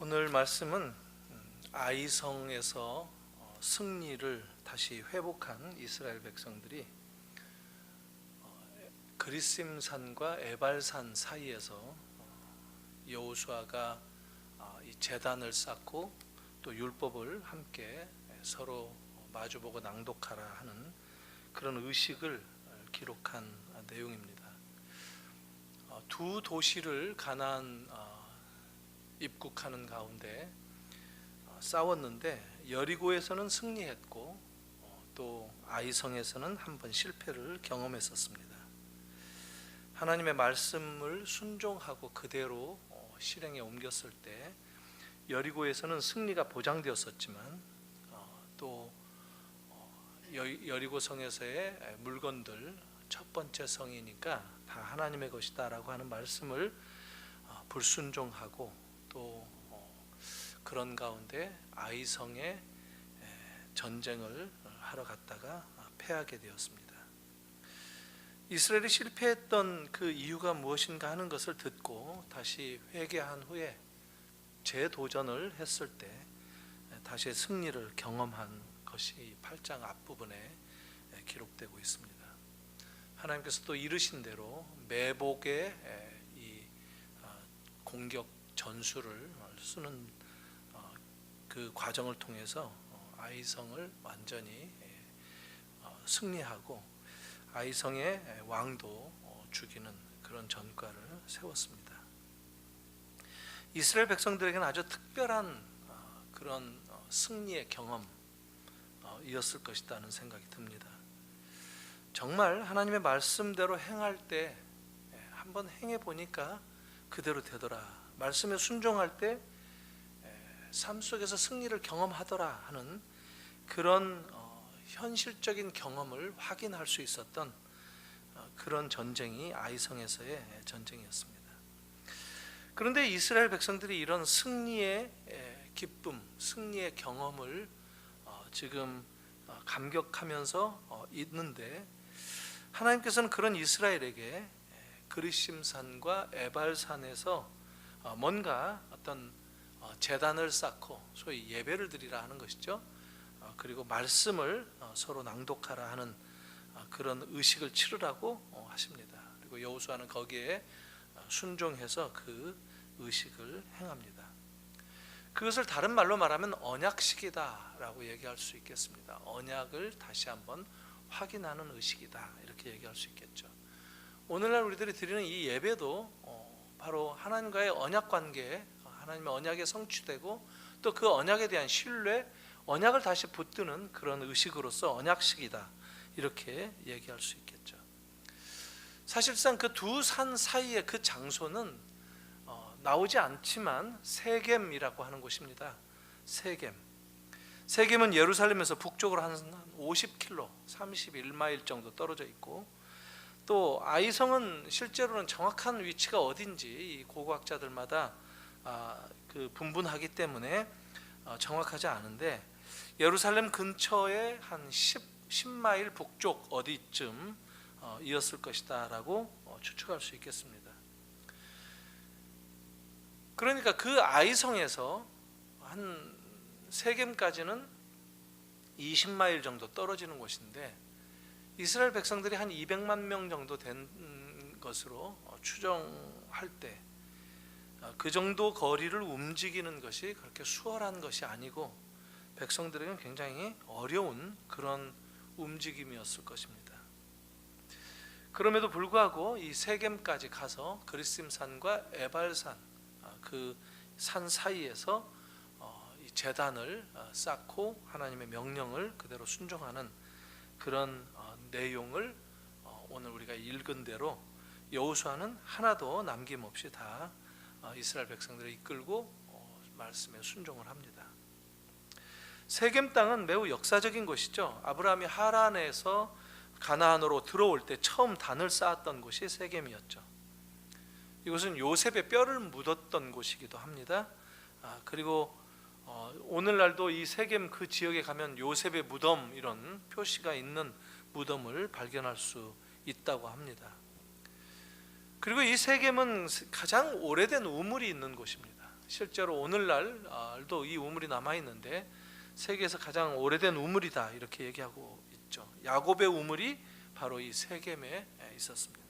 오늘 말씀은 아이성에서 승리를 다시 회복한 이스라엘 백성들이 그리심산과 에발산 사이에서 여호수아가 이 제단을 쌓고 또 율법을 함께 서로 마주보고 낭독하라 하는 그런 의식을 기록한 내용입니다. 두 도시를 가나안 입국하는 가운데 싸웠는데 여리고에서는 승리했고 또 아이성에서는 한번 실패를 경험했었습니다. 하나님의 말씀을 순종하고 그대로 실행에 옮겼을 때 여리고에서는 승리가 보장되었었지만 또 여리고 성에서의 물건들 첫 번째 성이니까 다 하나님의 것이다 라고 하는 말씀을 불순종하고 또 그런 가운데 아이성에 전쟁을 하러 갔다가 패하게 되었습니다. 이스라엘이 실패했던 그 이유가 무엇인가 하는 것을 듣고 다시 회개한 후에 재도전을 했을 때 다시 승리를 경험한 것이 8장 앞부분에 기록되고 있습니다. 하나님께서 또 이르신 대로 매복의 이 공격 전술을 쓰는 그 과정을 통해서 아이성을 완전히 승리하고 아이성의 왕도 죽이는 그런 전과를 세웠습니다. 이스라엘 백성들에게는 아주 특별한 그런 승리의 경험이었을 것이라는 생각이 듭니다. 정말 하나님의 말씀대로 행할 때 한번 행해 보니까 그대로 되더라. 말씀에 순종할 때 삶 속에서 승리를 경험하더라 하는 그런 현실적인 경험을 확인할 수 있었던 그런 전쟁이 아이성에서의 전쟁이었습니다. 그런데 이스라엘 백성들이 이런 승리의 기쁨, 승리의 경험을 지금 감격하면서 있는데 하나님께서는 그런 이스라엘에게 그리심산과 에발산에서 뭔가 어떤 제단을 쌓고 소위 예배를 드리라 하는 것이죠. 그리고 말씀을 서로 낭독하라 하는 그런 의식을 치르라고 하십니다. 그리고 여호수아는 거기에 순종해서 그 의식을 행합니다. 그것을 다른 말로 말하면 언약식이다 라고 얘기할 수 있겠습니다. 언약을 다시 한번 확인하는 의식이다 이렇게 얘기할 수 있겠죠. 오늘날 우리들이 드리는 이 예배도 바로 하나님과의 언약 관계, 하나님의 언약에 성취되고 또 그 언약에 대한 신뢰, 언약을 다시 붙드는 그런 의식으로서 언약식이다 이렇게 얘기할 수 있겠죠. 사실상 그 두 산 사이의 그 장소는 나오지 않지만 세겜이라고 하는 곳입니다. 세겜은 예루살렘에서 북쪽으로 한 50km, 31마일 정도 떨어져 있고 또 아이성은 실제로는 정확한 위치가 어딘지 이 고고학자들마다 그 분분하기 때문에 정확하지 않은데 예루살렘 근처에 한 10마일 북쪽 어디쯤 이었을 것이다 라고 추측할 수 있겠습니다. 그러니까 그 아이성에서 한 세겜까지는 20마일 정도 떨어지는 곳인데 이스라엘 백성들이 한 200만 명 정도 된 것으로 추정할 때 그 정도 거리를 움직이는 것이 그렇게 수월한 것이 아니고 백성들에게는 굉장히 어려운 그런 움직임이었을 것입니다. 그럼에도 불구하고 이 세겜까지 가서 그리심산과 에발산 그 산 사이에서 이 제단을 쌓고 하나님의 명령을 그대로 순종하는 그런 내용을 오늘 우리가 읽은 대로 여호수아는 하나도 남김없이 다 이스라엘 백성들을 이끌고 말씀에 순종을 합니다. 세겜 땅은 매우 역사적인 곳이죠. 아브라함이 하란에서 가나안으로 들어올 때 처음 단을 쌓았던 곳이 세겜이었죠. 이곳은 요셉의 뼈를 묻었던 곳이기도 합니다. 그리고 오늘날도 이 세겜 그 지역에 가면 요셉의 무덤 이런 표시가 있는 무덤을 발견할 수 있다고 합니다. 그리고 이 세겜은 가장 오래된 우물이 있는 곳입니다. 실제로 오늘날도 이 우물이 남아 있는데 세계에서 가장 오래된 우물이다 이렇게 얘기하고 있죠. 야곱의 우물이 바로 이 세겜에 있었습니다.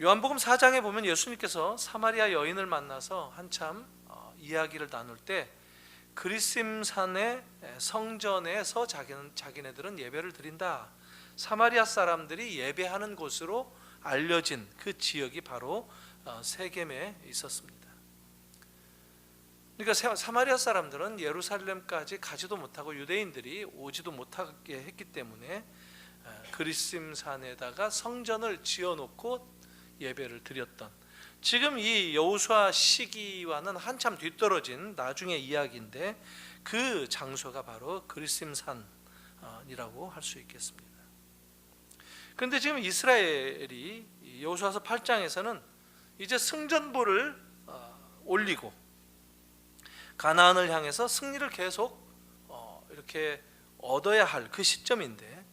요한복음 4장에 보면 예수님께서 사마리아 여인을 만나서 한참 이야기를 나눌 때 그리심산의 성전에서 자기네들은 예배를 드린다. 사마리아 사람들이 예배하는 곳으로 알려진 그 지역이 바로 세겜에 있었습니다. 그러니까 사마리아 사람들은 예루살렘까지 가지도 못하고 유대인들이 오지도 못하게 했기 때문에 그리심산에다가 성전을 지어놓고 예배를 드렸던, 지금 이 여호수아 시기와는 한참 뒤떨어진 나중의 이야기인데 그 장소가 바로 그리심산이라고 할 수 있겠습니다. 그런데 지금 이스라엘이 여호수아서 8장에서는 이제 승전보를 올리고 가나안을 향해서 승리를 계속 이렇게 얻어야 할 그 시점인데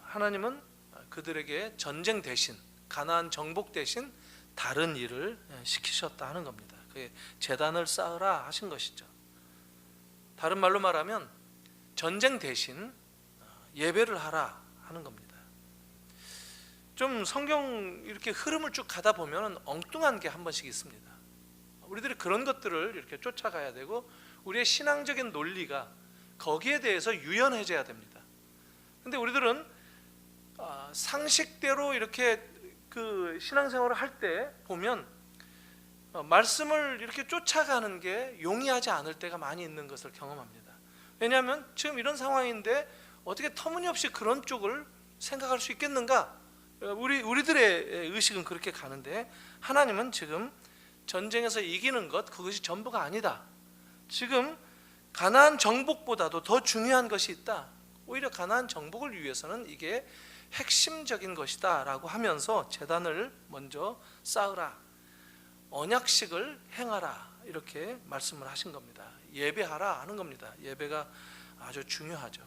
하나님은 그들에게 전쟁 대신, 가나안 정복 대신 다른 일을 시키셨다 하는 겁니다. 그게 제단을 쌓으라 하신 것이죠. 다른 말로 말하면 전쟁 대신 예배를 하라 하는 겁니다. 좀 성경 이렇게 흐름을 쭉 가다 보면 엉뚱한 게 한 번씩 있습니다. 우리들이 그런 것들을 이렇게 쫓아가야 되고 우리의 신앙적인 논리가 거기에 대해서 유연해져야 됩니다. 근데 우리들은 상식대로 이렇게 그 신앙생활을 할 때 보면 말씀을 이렇게 쫓아가는 게 용이하지 않을 때가 많이 있는 것을 경험합니다. 왜냐하면 지금 이런 상황인데 어떻게 터무니없이 그런 쪽을 생각할 수 있겠는가? 우리들의 의식은 그렇게 가는데 하나님은 지금 전쟁에서 이기는 것, 그것이 전부가 아니다. 지금 가나안 정복보다도 더 중요한 것이 있다. 오히려 가나안 정복을 위해서는 이게 핵심적인 것이다 라고 하면서 제단을 먼저 쌓으라, 언약식을 행하라 이렇게 말씀을 하신 겁니다. 예배하라 하는 겁니다. 예배가 아주 중요하죠.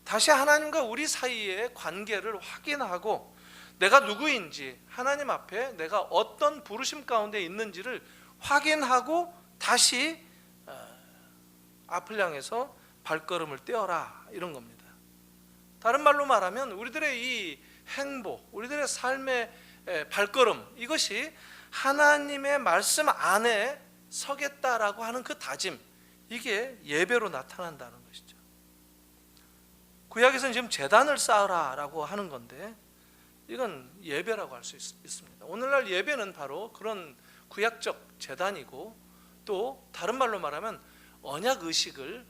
다시 하나님과 우리 사이의 관계를 확인하고 내가 누구인지, 하나님 앞에 내가 어떤 부르심 가운데 있는지를 확인하고 다시 앞을 향해서 발걸음을 떼어라 이런 겁니다. 다른 말로 말하면 우리들의 이 행복, 우리들의 삶의 발걸음, 이것이 하나님의 말씀 안에 서겠다라고 하는 그 다짐, 이게 예배로 나타난다는 것이죠. 구약에서는 지금 제단을 쌓으라라고 하는 건데 이건 예배라고 할 수 있습니다. 오늘날 예배는 바로 그런 구약적 제단이고 또 다른 말로 말하면 언약 의식을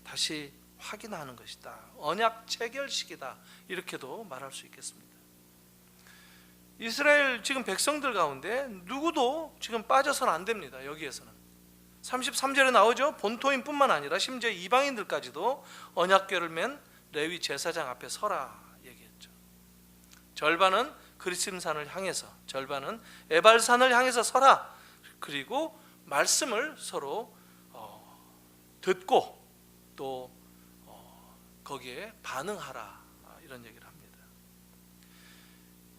다시 확인하는 것이다. 언약 체결식이다. 이렇게도 말할 수 있겠습니다. 이스라엘 지금 백성들 가운데 누구도 지금 빠져서는 안 됩니다. 여기에서는 33절에 나오죠. 본토인뿐만 아니라 심지어 이방인들까지도 언약궤를 맨 레위 제사장 앞에 서라 얘기했죠. 절반은 그리심산을 향해서, 절반은 에발산을 향해서 서라. 그리고 말씀을 서로 듣고 또 거기에 반응하라 이런 얘기를 합니다.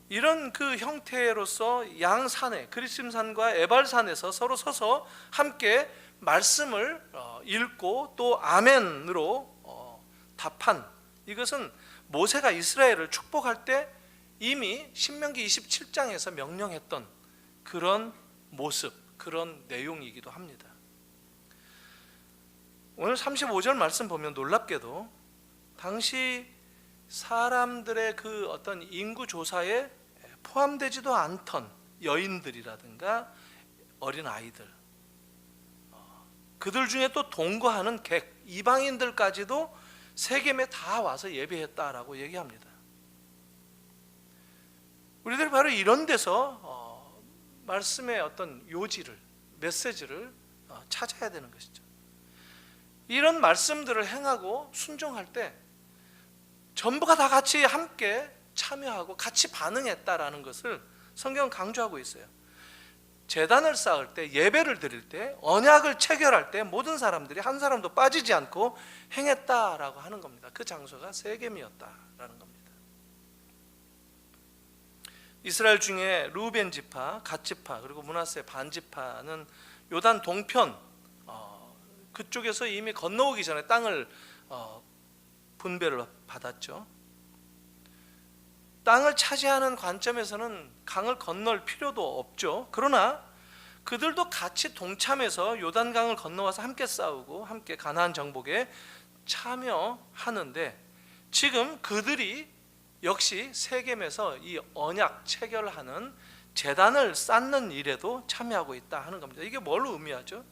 이런 그 형태로서 양산에, 그리심산과 에발산에서 서로 서서 함께 말씀을 읽고 또 아멘으로 답한, 이것은 모세가 이스라엘을 축복할 때 이미 신명기 27장에서 명령했던 그런 모습, 그런 내용이기도 합니다. 오늘 35절 말씀 보면 놀랍게도 당시 사람들의 그 어떤 인구 조사에 포함되지도 않던 여인들이라든가 어린 아이들, 그들 중에 또 동거하는 객, 이방인들까지도 세겜에 다 와서 예배했다라고 얘기합니다. 우리들이 바로 이런 데서 말씀의 어떤 요지를, 메시지를 찾아야 되는 것이죠. 이런 말씀들을 행하고 순종할 때 전부가 다 같이 함께 참여하고 같이 반응했다라는 것을 성경은 강조하고 있어요. 제단을 쌓을 때, 예배를 드릴 때, 언약을 체결할 때 모든 사람들이 한 사람도 빠지지 않고 행했다라고 하는 겁니다. 그 장소가 세겜이었다라는 겁니다. 이스라엘 중에 루벤 지파, 갓 지파, 그리고 므낫세 반 지파는 요단 동편 그쪽에서 이미 건너오기 전에 땅을 분배를 받았죠. 땅을 차지하는 관점에서는 강을 건널 필요도 없죠. 그러나 그들도 같이 동참해서 요단강을 건너와서 함께 싸우고 함께 가나안 정복에 참여하는데, 지금 그들이 역시 세겜에서 이 언약 체결하는 제단을 쌓는 일에도 참여하고 있다 하는 겁니다. 이게 뭘 의미하죠?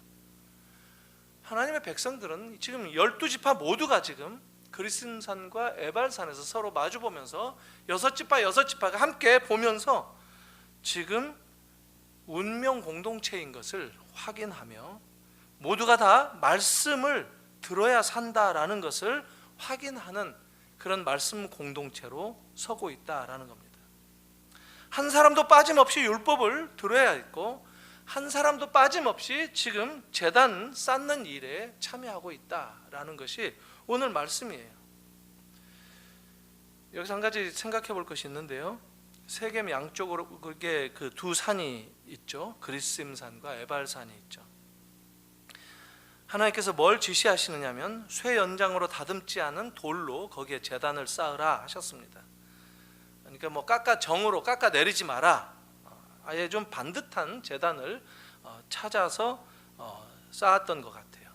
하나님의 백성들은 지금 12지파 모두가 지금 그리심산과 에발산에서 서로 마주보면서 6지파가 함께 보면서 지금 운명 공동체인 것을 확인하며 모두가 다 말씀을 들어야 산다라는 것을 확인하는 그런 말씀 공동체로 서고 있다라는 겁니다. 한 사람도 빠짐없이 율법을 들어야 했고 한 사람도 빠짐없이 지금 제단 쌓는 일에 참여하고 있다라는 것이 오늘 말씀이에요. 여기서 한 가지 생각해 볼 것이 있는데요. 세겜 양쪽으로 그게 그 두 산이 있죠. 그리심산과 에발산이 있죠. 하나님께서 뭘 지시하시느냐면 쇠 연장으로 다듬지 않은 돌로 거기에 제단을 쌓으라 하셨습니다. 그러니까 뭐 정으로 깎아 내리지 마라. 아예 좀 반듯한 제단을 찾아서 쌓았던 것 같아요.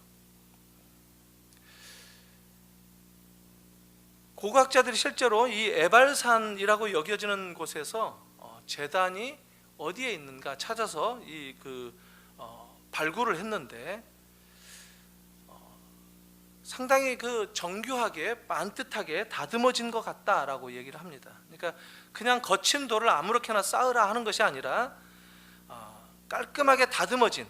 고고학자들이 실제로 이 에발산이라고 여겨지는 곳에서 제단이 어디에 있는가 찾아서 발굴을 했는데 상당히 정교하게 반듯하게 다듬어진 것 같다라고 얘기를 합니다. 그러니까 그냥 거친 돌을 아무렇게나 쌓으라 하는 것이 아니라 깔끔하게 다듬어진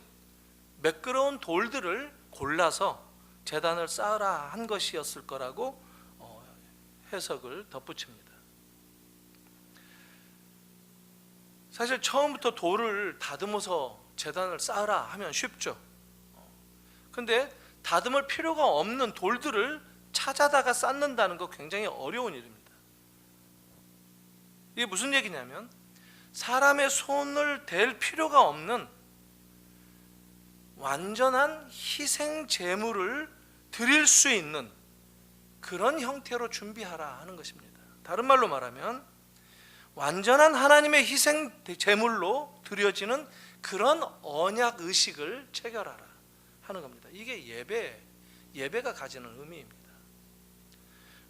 매끄러운 돌들을 골라서 제단을 쌓으라 한 것이었을 거라고 해석을 덧붙입니다. 사실 처음부터 돌을 다듬어서 제단을 쌓으라 하면 쉽죠. 근데 다듬을 필요가 없는 돌들을 찾아다가 쌓는다는 거 굉장히 어려운 일입니다. 이게 무슨 얘기냐면 사람의 손을 댈 필요가 없는 완전한 희생 제물을 드릴 수 있는 그런 형태로 준비하라 하는 것입니다. 다른 말로 말하면 완전한 하나님의 희생 제물로 드려지는 그런 언약 의식을 체결하라 하는 겁니다. 이게 예배가 가지는 의미입니다.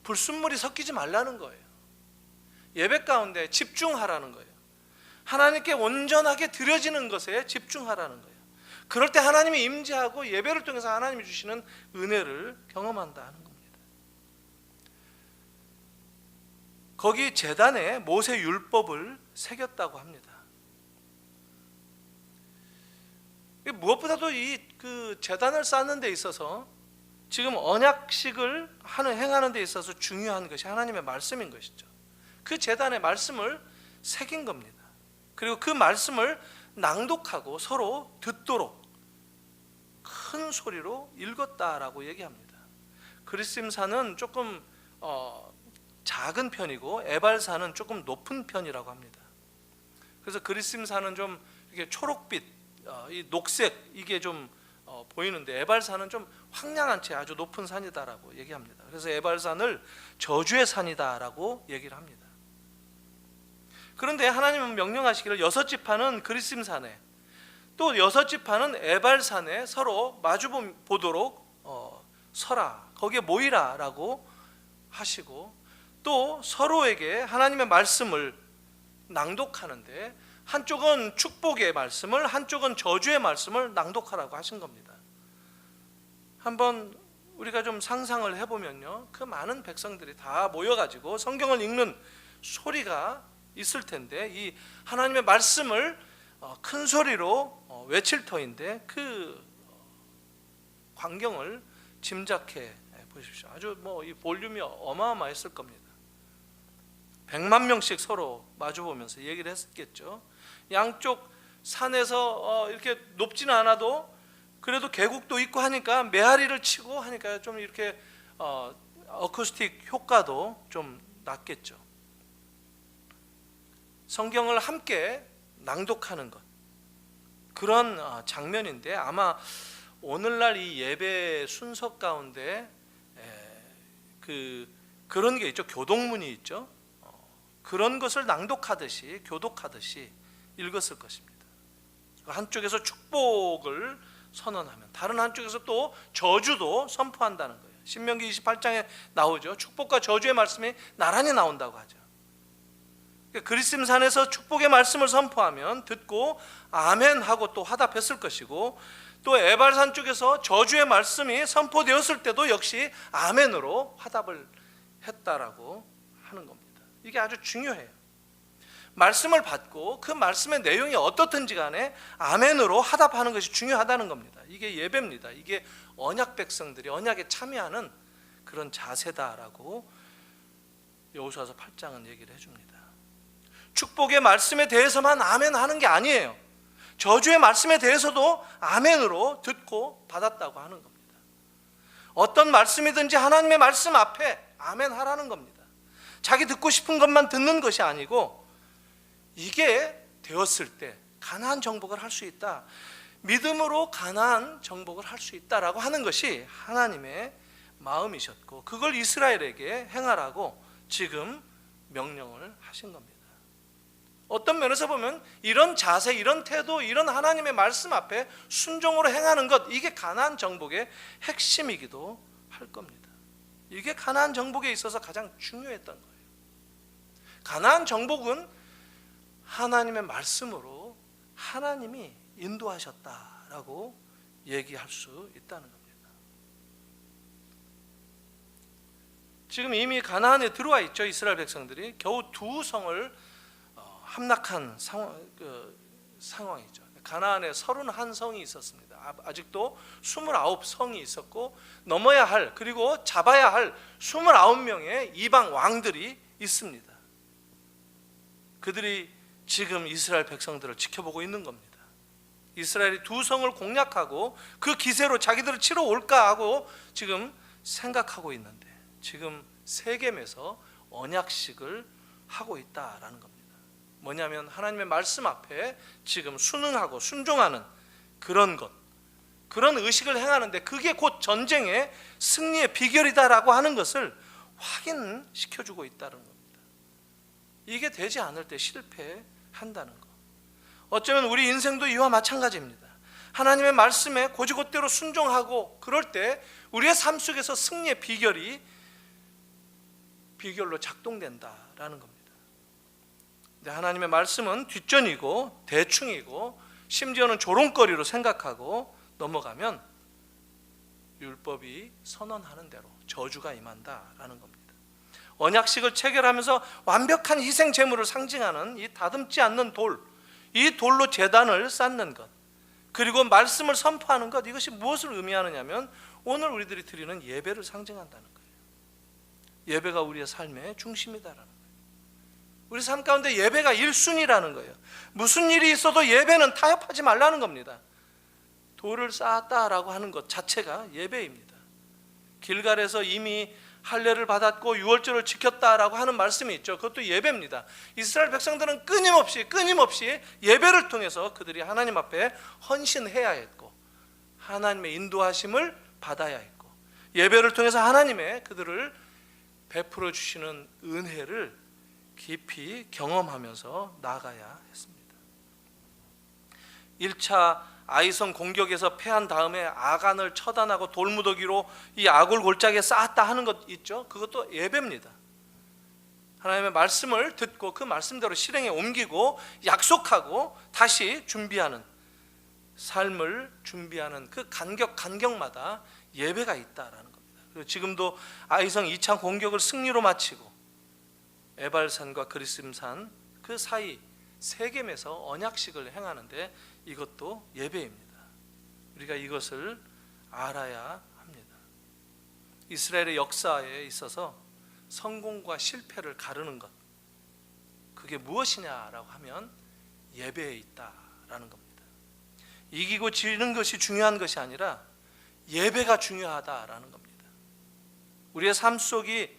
불순물이 섞이지 말라는 거예요. 예배 가운데 집중하라는 거예요. 하나님께 온전하게 드려지는 것에 집중하라는 거예요. 그럴 때 하나님이 임재하고 예배를 통해서 하나님이 주시는 은혜를 경험한다 하는 겁니다. 거기 제단에 모세 율법을 새겼다고 합니다. 무엇보다도 그 제단을 쌓는 데 있어서 지금 언약식을 행하는 데 있어서 중요한 것이 하나님의 말씀인 것이죠. 그 제단의 말씀을 새긴 겁니다. 그리고 그 말씀을 낭독하고 서로 듣도록 큰 소리로 읽었다라고 얘기합니다. 그리심산은 조금 작은 편이고 에발산은 조금 높은 편이라고 합니다. 그래서 그리심산은 좀 이렇게 초록빛, 이 녹색 이게 좀 보이는데 에발산은 좀 황량한 채 아주 높은 산이다라고 얘기합니다. 그래서 에발산을 저주의 산이다라고 얘기를 합니다. 그런데 하나님은 명령하시기를 6지파는 그리심산에 또 6지파는 에발산에 서로 마주 보도록 서라, 거기에 모이라라고 하시고 또 서로에게 하나님의 말씀을 낭독하는데 한쪽은 축복의 말씀을 한쪽은 저주의 말씀을 낭독하라고 하신 겁니다. 한번 우리가 좀 상상을 해보면요, 그 많은 백성들이 다 모여가지고 성경을 읽는 소리가 있을 텐데 이 하나님의 말씀을 큰 소리로 외칠 터인데 그 광경을 짐작해 보십시오. 아주 이 볼륨이 어마어마했을 겁니다. 100만 명씩 서로 마주보면서 얘기를 했겠죠. 양쪽 산에서 이렇게 높지는 않아도 그래도 계곡도 있고 하니까 메아리를 치고 하니까 좀 이렇게 어쿠스틱 효과도 좀 났겠죠. 성경을 함께 낭독하는 것, 그런 장면인데, 아마 오늘날 이 예배 순서 가운데 그런 게 있죠. 교동문이 있죠. 그런 것을 낭독하듯이, 교독하듯이 읽었을 것입니다. 한쪽에서 축복을 선언하면 다른 한쪽에서 또 저주도 선포한다는 거예요. 신명기 28장에 나오죠. 축복과 저주의 말씀이 나란히 나온다고 하죠. 그리심산에서 축복의 말씀을 선포하면 듣고 아멘 하고 또 화답했을 것이고, 또 에발산 쪽에서 저주의 말씀이 선포되었을 때도 역시 아멘으로 화답을 했다라고 하는 겁니다. 이게 아주 중요해요. 말씀을 받고 그 말씀의 내용이 어떻든지 간에 아멘으로 화답하는 것이 중요하다는 겁니다. 이게 예배입니다. 이게 언약 백성들이 언약에 참여하는 그런 자세다라고 여호수아서 8장은 얘기를 해줍니다. 축복의 말씀에 대해서만 아멘 하는 게 아니에요. 저주의 말씀에 대해서도 아멘으로 듣고 받았다고 하는 겁니다. 어떤 말씀이든지 하나님의 말씀 앞에 아멘 하라는 겁니다. 자기 듣고 싶은 것만 듣는 것이 아니고, 이게 되었을 때 가나안 정복을 할 수 있다, 믿음으로 가나안 정복을 할 수 있다라고 하는 것이 하나님의 마음이셨고, 그걸 이스라엘에게 행하라고 지금 명령을 하신 겁니다. 어떤 면에서 보면 이런 자세, 이런 태도, 이런 하나님의 말씀 앞에 순종으로 행하는 것, 이게 가나안 정복의 핵심이기도 할 겁니다. 이게 가나안 정복에 있어서 가장 중요했던 거예요. 가나안 정복은 하나님의 말씀으로 하나님이 인도하셨다라고 얘기할 수 있다는 겁니다. 지금 이미 가나안에 들어와 있죠. 이스라엘 백성들이 겨우 2성을 함락한 상황이죠. 가나안에 31성이 있었습니다. 아직도 29성이 있었고, 넘어야 할, 그리고 잡아야 할 29명의 이방 왕들이 있습니다. 그들이 지금 이스라엘 백성들을 지켜보고 있는 겁니다. 이스라엘이 2성을 공략하고 그 기세로 자기들을 치러 올까 하고 지금 생각하고 있는데, 지금 세겜에서 언약식을 하고 있다라는 겁니다. 뭐냐면 하나님의 말씀 앞에 지금 순응하고 순종하는 그런 것, 그런 의식을 행하는데, 그게 곧 전쟁의 승리의 비결이다라고 하는 것을 확인시켜주고 있다는 겁니다. 이게 되지 않을 때 실패한다는 것. 어쩌면 우리 인생도 이와 마찬가지입니다. 하나님의 말씀에 곧이곧대로 순종하고 그럴 때 우리의 삶 속에서 승리의 비결로 작동된다라는 겁니다. 근데 하나님의 말씀은 뒷전이고 대충이고 심지어는 조롱거리로 생각하고 넘어가면 율법이 선언하는 대로 저주가 임한다라는 겁니다. 언약식을 체결하면서 완벽한 희생 제물을 상징하는 이 다듬지 않는 돌, 이 돌로 제단을 쌓는 것, 그리고 말씀을 선포하는 것, 이것이 무엇을 의미하느냐면 오늘 우리들이 드리는 예배를 상징한다는 거예요. 예배가 우리의 삶의 중심이다라는 거예요. 우리 삶 가운데 예배가 1순위라는 거예요. 무슨 일이 있어도 예배는 타협하지 말라는 겁니다. 돌을 쌓았다라고 하는 것 자체가 예배입니다. 길갈에서 이미 할례를 받았고 유월절을 지켰다라고 하는 말씀이 있죠. 그것도 예배입니다. 이스라엘 백성들은 끊임없이 예배를 통해서 그들이 하나님 앞에 헌신해야 했고, 하나님의 인도하심을 받아야 했고, 예배를 통해서 하나님의 그들을 베풀어 주시는 은혜를 깊이 경험하면서 나아가야 했습니다. 1차 아이성 공격에서 패한 다음에 아간을 처단하고 돌무더기로 이 아굴 골짜기에 쌓았다 하는 것 있죠. 그것도 예배입니다. 하나님의 말씀을 듣고 그 말씀대로 실행에 옮기고 약속하고 다시 준비하는, 삶을 준비하는 그 간격마다 예배가 있다라는 겁니다. 그리고 지금도 아이성 2차 공격을 승리로 마치고 에발산과 그리심산 그 사이 세겜에서 언약식을 행하는데 이것도 예배입니다. 우리가 이것을 알아야 합니다. 이스라엘의 역사에 있어서 성공과 실패를 가르는 것, 그게 무엇이냐라고 하면 예배에 있다라는 겁니다. 이기고 지는 것이 중요한 것이 아니라 예배가 중요하다라는 겁니다. 우리의 삶 속에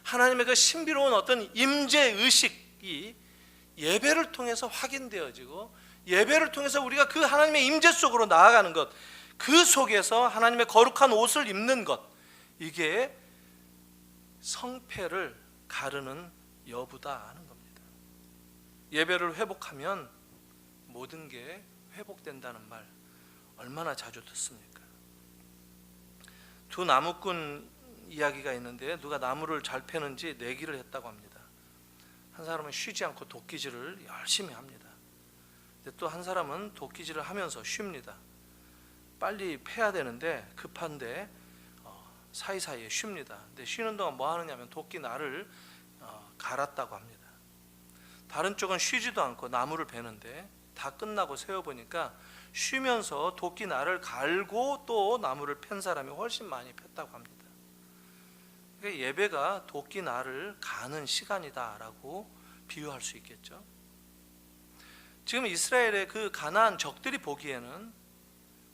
하나님의 그 신비로운 어떤 임재 의식이 예배를 통해서 확인되어지고, 예배를 통해서 우리가 그 하나님의 임재 속으로 나아가는 것, 그 속에서 하나님의 거룩한 옷을 입는 것, 이게 성패를 가르는 여부다 하는 겁니다. 예배를 회복하면 모든 게 회복된다는 말 얼마나 자주 듣습니까? 두 나무꾼 이야기가 있는데, 누가 나무를 잘 패는지 내기를 했다고 합니다. 한 사람은 쉬지 않고 도끼질을 열심히 합니다. 근데 또 한 사람은 도끼질을 하면서 쉽니다. 빨리 패야 되는데 급한데 사이사이에 쉽니다. 근데 쉬는 동안 뭐 하느냐면 도끼 날을 갈았다고 합니다. 다른 쪽은 쉬지도 않고 나무를 베는데, 다 끝나고 세어보니까 쉬면서 도끼 날을 갈고 또 나무를 팬 사람이 훨씬 많이 폈다고 합니다. 그러니까 예배가 도끼 날을 가는 시간이다라고 비유할 수 있겠죠. 지금 이스라엘의 그 가나안 적들이 보기에는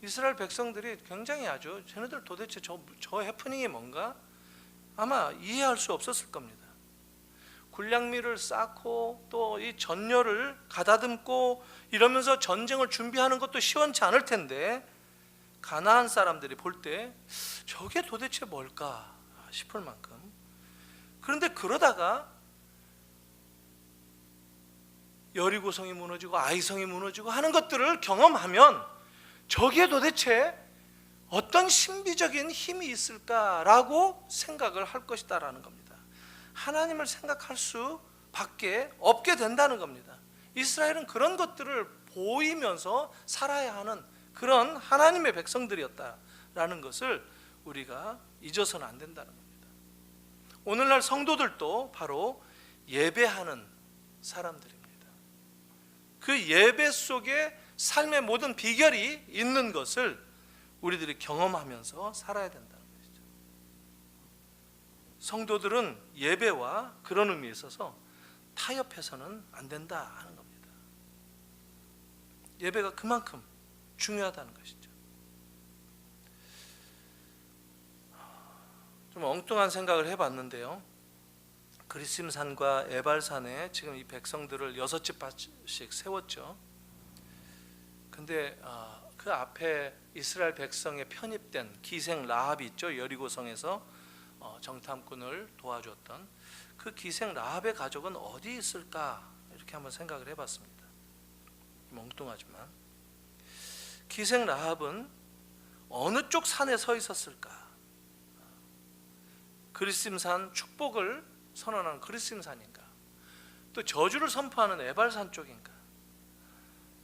이스라엘 백성들이 굉장히 아주, 쟤네들 도대체 저 해프닝이 뭔가 아마 이해할 수 없었을 겁니다. 군량미를 쌓고 또 이 전열을 가다듬고 이러면서 전쟁을 준비하는 것도 시원치 않을 텐데, 가나안 사람들이 볼 때 저게 도대체 뭘까 싶을 만큼. 그런데 그러다가 여리고성이 무너지고 아이성이 무너지고 하는 것들을 경험하면 저게 도대체 어떤 신비적인 힘이 있을까라고 생각을 할 것이다라는 겁니다. 하나님을 생각할 수밖에 없게 된다는 겁니다. 이스라엘은 그런 것들을 보이면서 살아야 하는 그런 하나님의 백성들이었다라는 것을 우리가 잊어서는 안 된다는 겁니다. 오늘날 성도들도 바로 예배하는 사람들입니다. 그 예배 속에 삶의 모든 비결이 있는 것을 우리들이 경험하면서 살아야 된다는 것이죠. 성도들은 예배와 그런 의미에 있어서 타협해서는 안 된다 하는 겁니다. 예배가 그만큼 중요하다는 것이죠. 좀 엉뚱한 생각을 해봤는데요, 그리심산과 에발산에 지금 이 백성들을 6집씩 세웠죠. 근데 그 앞에 이스라엘 백성에 편입된 기생 라합이 있죠. 여리고성에서 정탐꾼을 도와줬던 그 기생 라합의 가족은 어디 있을까, 이렇게 한번 생각을 해봤습니다. 멍뚱하지만 기생 라합은 어느 쪽 산에 서 있었을까? 그리심산, 축복을 선언하는 그리심산인가, 또 저주를 선포하는 에발산 쪽인가?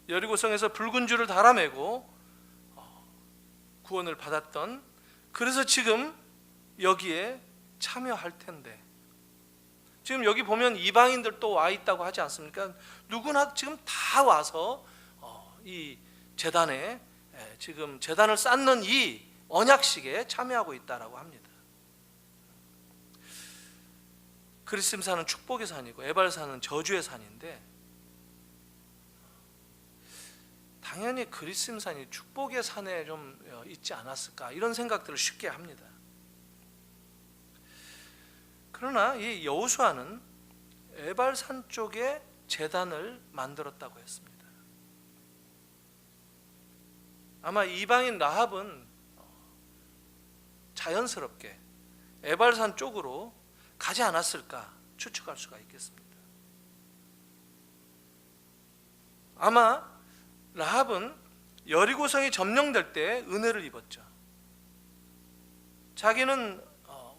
여리고성에서 붉은 줄을 달아매고 구원을 받았던, 그래서 지금 여기에 참여할 텐데, 지금 여기 보면 이방인들 또 와 있다고 하지 않습니까? 누구나 지금 다 와서 이 제단에, 지금 제단을 쌓는 이 언약식에 참여하고 있다라고 합니다. 그리심산은 축복의 산이고 에발산은 저주의 산인데, 당연히 그리심산이 축복의 산에 좀 있지 않았을까, 이런 생각들을 쉽게 합니다. 그러나 이 여호수아는 에발산 쪽에 제단을 만들었다고 했습니다. 아마 이방인 라합은 자연스럽게 에발산 쪽으로 가지 않았을까 추측할 수가 있겠습니다. 아마 라합은 여리고성이 점령될 때 은혜를 입었죠. 자기는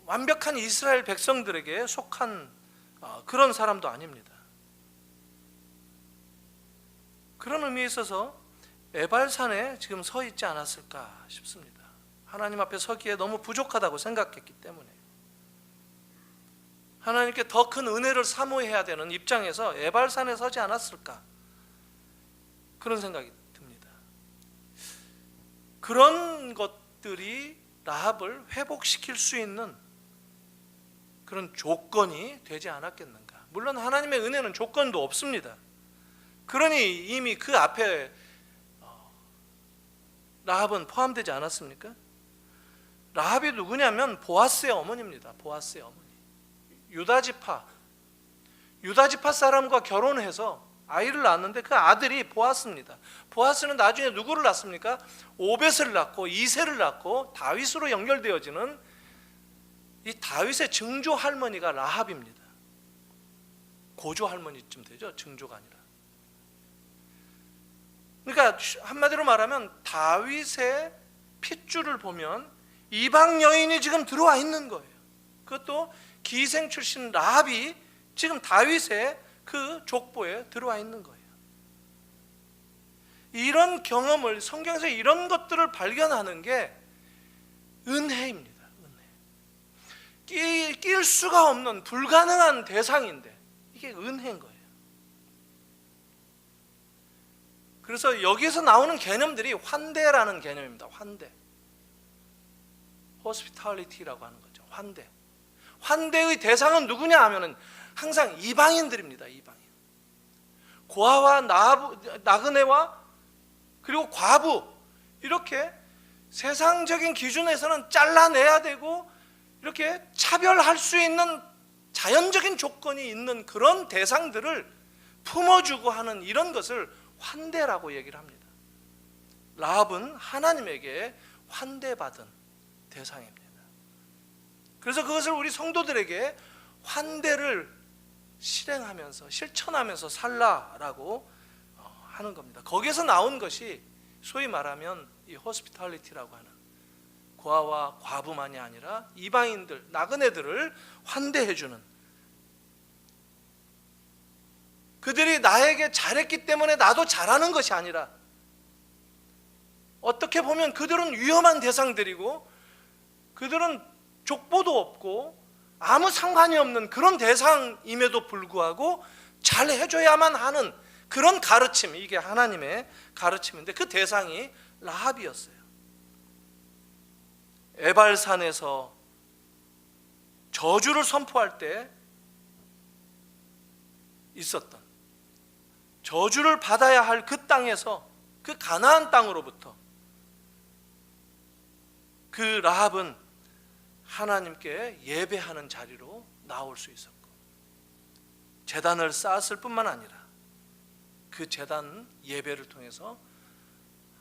완벽한 이스라엘 백성들에게 속한 그런 사람도 아닙니다. 그런 의미에 있어서 에발산에 지금 서 있지 않았을까 싶습니다. 하나님 앞에 서기에 너무 부족하다고 생각했기 때문에, 하나님께 더 큰 은혜를 사모해야 되는 입장에서 에발산에 서지 않았을까, 그런 생각이 듭니다. 그런 것들이 라합을 회복시킬 수 있는 그런 조건이 되지 않았겠는가. 물론 하나님의 은혜는 조건도 없습니다. 그러니 이미 그 앞에 라합은 포함되지 않았습니까? 라합이 누구냐면 보아스의 어머니입니다. 보아스의 어머니. 유다지파 사람과 결혼해서 아이를 낳았는데 그 아들이 보아스입니다. 보아스는 나중에 누구를 낳습니까? 오벳을 낳고 이새를 낳고 다윗으로 연결되어지는 이 다윗의 증조 할머니가 라합입니다. 고조 할머니쯤 되죠. 증조가 아니라. 그러니까 한마디로 말하면 다윗의 핏줄을 보면 이방 여인이 지금 들어와 있는 거예요. 그것도 기생 출신 라합이 지금 다윗의 그 족보에 들어와 있는 거예요. 이런 경험을, 성경에서 이런 것들을 발견하는 게 은혜입니다. 은혜. 낄 수가 없는 불가능한 대상인데 이게 은혜인 거예요. 그래서 여기서 나오는 개념들이 환대라는 개념입니다. 환대. hospitality라고 하는 거죠. 환대. 환대의 대상은 누구냐 하면은 항상 이방인들입니다. 이방인. 고아와 나그네와 그리고 과부, 이렇게 세상적인 기준에서는 잘라내야 되고 이렇게 차별할 수 있는 자연적인 조건이 있는 그런 대상들을 품어주고 하는 이런 것을 환대라고 얘기를 합니다. 라합은 하나님에게 환대받은 대상입니다. 그래서 그것을 우리 성도들에게 환대를 실행하면서 실천하면서 살라라고 하는 겁니다. 거기에서 나온 것이 소위 말하면 이 호스피탈리티라고 하는, 고아와 과부만이 아니라 이방인들, 나그네들을 환대해주는, 그들이 나에게 잘했기 때문에 나도 잘하는 것이 아니라 어떻게 보면 그들은 위험한 대상들이고 그들은 족보도 없고 아무 상관이 없는 그런 대상임에도 불구하고 잘 해줘야만 하는 그런 가르침, 이게 하나님의 가르침인데 그 대상이 라합이었어요. 에발산에서 저주를 선포할 때 있었던, 저주를 받아야 할 그 땅에서, 그 가나안 땅으로부터 그 라합은 하나님께 예배하는 자리로 나올 수 있었고, 제단을 쌓았을 뿐만 아니라 그 제단 예배를 통해서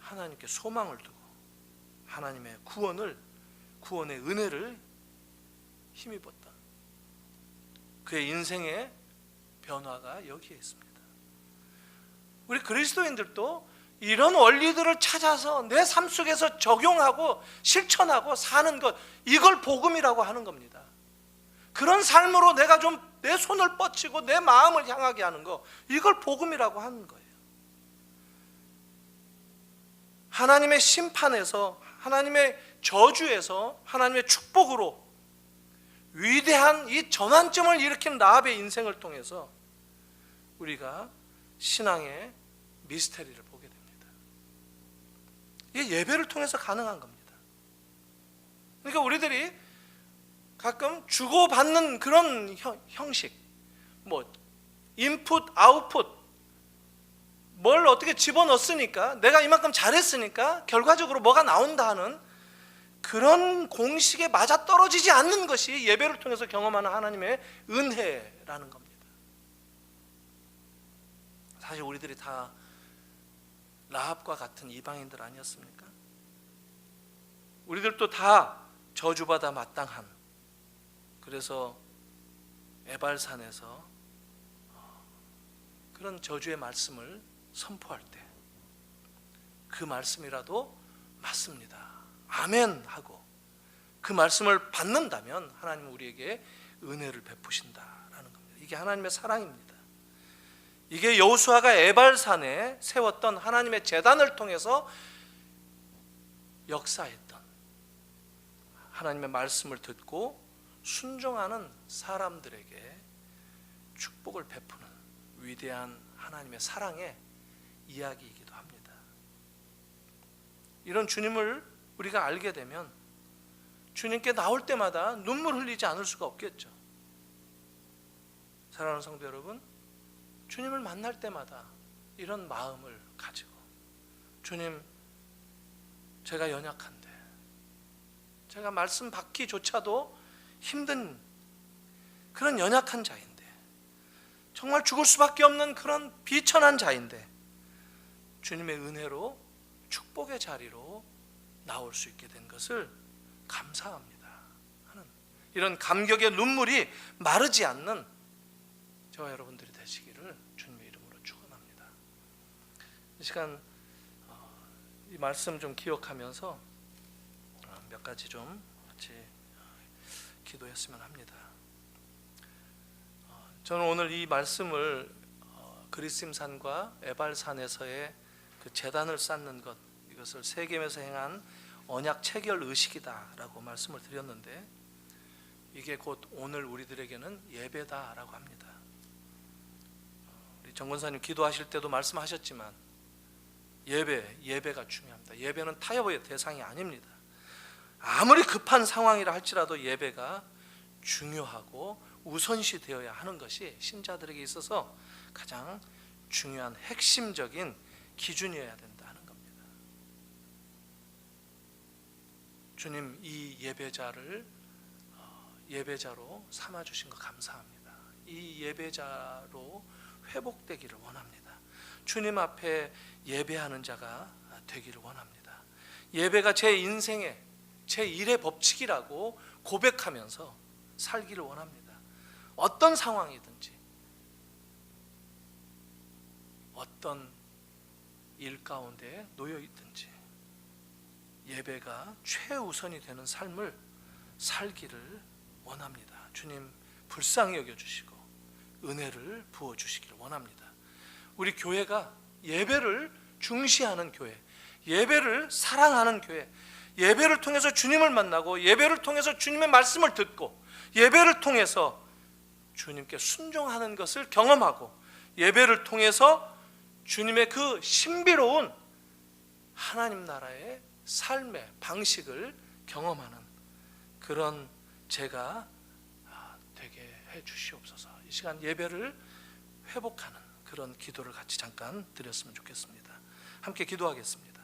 하나님께 소망을 두고 하나님의 구원의 은혜를 힘입었던 그의 인생의 변화가 여기에 있습니다. 우리 그리스도인들도 이런 원리들을 찾아서 내 삶 속에서 적용하고 실천하고 사는 것, 이걸 복음이라고 하는 겁니다. 그런 삶으로 내가 좀 내 손을 뻗치고 내 마음을 향하게 하는 거, 이걸 복음이라고 하는 거예요. 하나님의 심판에서, 하나님의 저주에서 하나님의 축복으로 위대한 이 전환점을 일으킨 라합의 인생을 통해서 우리가 신앙의 미스테리를 보게 됩니다. 이게 예배를 통해서 가능한 겁니다. 그러니까 우리들이 가끔 주고받는 그런 형식, 뭐 인풋, 아웃풋, 뭘 어떻게 집어넣었으니까, 내가 이만큼 잘했으니까 결과적으로 뭐가 나온다 하는 그런 공식에 맞아떨어지지 않는 것이 예배를 통해서 경험하는 하나님의 은혜라는 겁니다. 사실 우리들이 다 라합과 같은 이방인들 아니었습니까? 우리들도 다 저주받아 마땅한, 그래서 에발산에서 그런 저주의 말씀을 선포할 때 그 말씀이라도 맞습니다, 아멘 하고 그 말씀을 받는다면 하나님은 우리에게 은혜를 베푸신다라는 겁니다. 이게 하나님의 사랑입니다. 이게 여호수아가 에발산에 세웠던 하나님의 제단을 통해서 역사했던, 하나님의 말씀을 듣고 순종하는 사람들에게 축복을 베푸는 위대한 하나님의 사랑의 이야기이기도 합니다. 이런 주님을 우리가 알게 되면 주님께 나올 때마다 눈물 흘리지 않을 수가 없겠죠. 사랑하는 성도 여러분, 주님을 만날 때마다 이런 마음을 가지고, 주님, 제가 연약한데, 제가 말씀 받기조차도 힘든 그런 연약한 자인데 정말 죽을 수밖에 없는 그런 비천한 자인데 주님의 은혜로 축복의 자리로 나올 수 있게 된 것을 감사합니다 하는 이런 감격의 눈물이 마르지 않는 저와 여러분들이 되시기를 주님의 이름으로 축원합니다. 이 시간 이 말씀 좀 기억하면서 몇 가지 좀 같이 기도했으면 합니다. 저는 오늘 이 말씀을 그리심산과 에발산에서의 그 제단을 쌓는 것, 이것을 세겜에서 행한 언약 체결 의식이다라고 말씀을 드렸는데, 이게 곧 오늘 우리들에게는 예배다라고 합니다. 우리 정 권사님 기도하실 때도 말씀하셨지만 예배가 중요합니다. 예배는 타협의 대상이 아닙니다. 아무리 급한 상황이라 할지라도 예배가 중요하고 우선시 되어야 하는 것이 신자들에게 있어서 가장 중요한 핵심적인 기준이어야 된다는 겁니다. 주님, 이 예배자로 삼아주신 것 감사합니다. 이 예배자로 회복되기를 원합니다. 주님 앞에 예배하는 자가 되기를 원합니다. 예배가 제 인생의 제 일의 법칙이라고 고백하면서 살기를 원합니다. 어떤 상황이든지 어떤 일 가운데 놓여 있든지 예배가 최우선이 되는 삶을 살기를 원합니다. 주님 불쌍히 여겨주시고 은혜를 부어주시기를 원합니다. 우리 교회가 예배를 중시하는 교회, 예배를 사랑하는 교회, 예배를 통해서 주님을 만나고 예배를 통해서 주님의 말씀을 듣고 예배를 통해서 주님께 순종하는 것을 경험하고 예배를 통해서 주님의 그 신비로운 하나님 나라의 삶의 방식을 경험하는 그런 제가 되게 해 주시옵소서. 이 시간 예배를 회복하는 그런 기도를 같이 잠깐 드렸으면 좋겠습니다. 함께 기도하겠습니다.